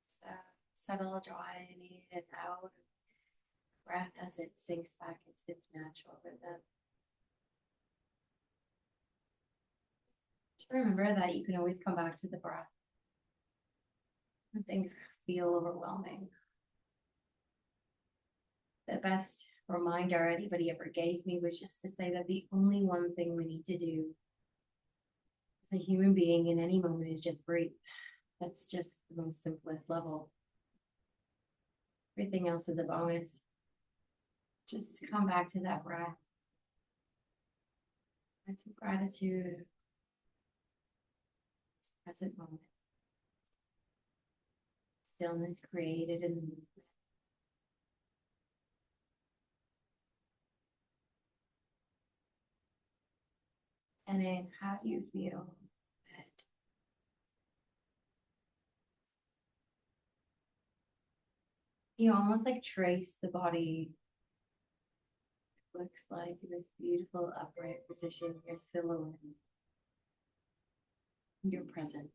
[SPEAKER 3] So subtle drawing in and out of breath as it sinks back into its natural rhythm. Just remember that you can always come back to the breath when things feel overwhelming. The best reminder anybody ever gave me was just to say that the only one thing we need to do as a human being in any moment is just breathe. That's just the most simplest level. Everything else is a bonus. Just come back to that breath. That's some gratitude. This present moment. Stillness created in the movement. And then how do you feel? You almost like trace the body. Looks like in this beautiful upright position, your silhouette, your presence.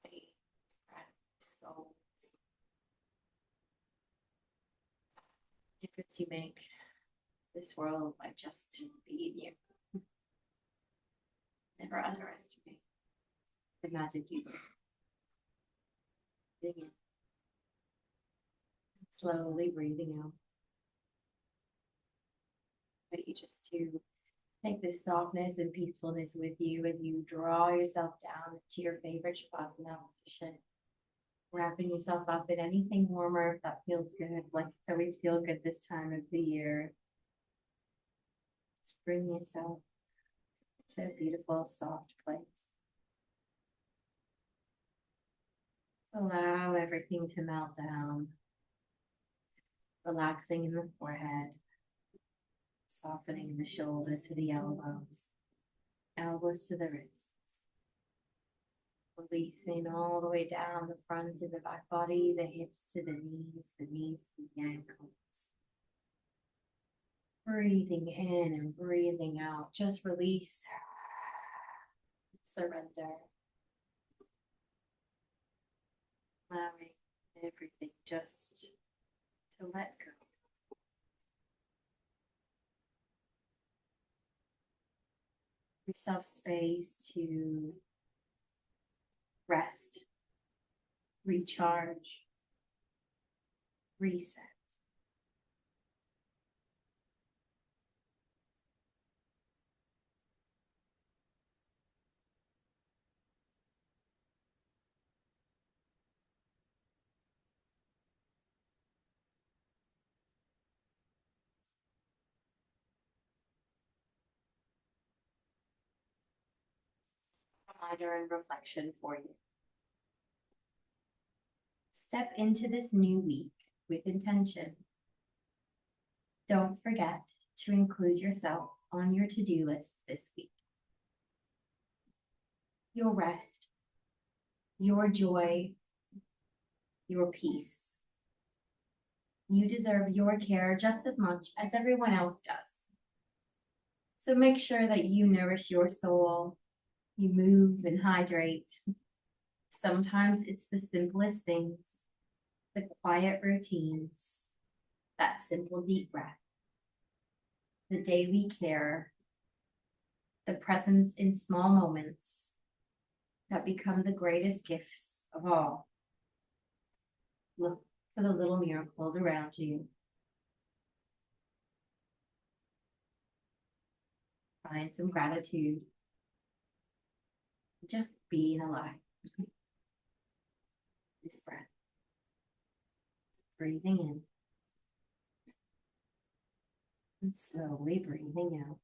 [SPEAKER 3] Body, soul. Difference you make this world by just being you. Never underestimate the magic you bring. Breathing in. Slowly breathing out. But you just to take this softness and peacefulness with you as you draw yourself down to your favorite Shavasana position. Wrapping yourself up in anything warmer if that feels good. Like it's always feel good this time of the year. Just bring yourself to a beautiful, soft place. Allow everything to melt down. Relaxing in the forehead. Softening the shoulders to the elbows. Elbows to the wrists. Releasing all the way down the front and the back body, the hips to the knees to the ankles. Breathing in and breathing out. Just release. Surrender. Allowing everything just to let go. Give yourself space to rest, recharge, reset. Reminder and reflection for you. Step into this new week with intention. Don't forget to include yourself on your to-do list this week. Your rest, your joy, your peace. You deserve your care just as much as everyone else does. So make sure that you nourish your soul, you move and hydrate. Sometimes it's the simplest things, the quiet routines, that simple deep breath, the daily care, the presence in small moments that become the greatest gifts of all. Look for the little miracles around you. Find some gratitude. Just being alive. This breath. Breathing in. And slowly breathing out.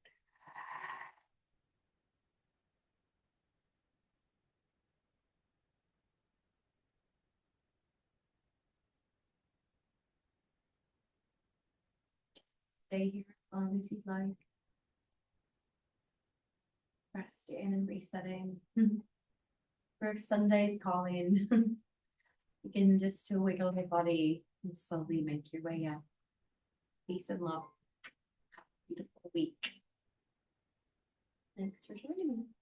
[SPEAKER 3] Stay here as long as you'd like. Resting and resetting. For Sunday's calling. Begin just to wiggle your body and slowly make your way up. Peace and love. Have a beautiful week. Thanks for joining me.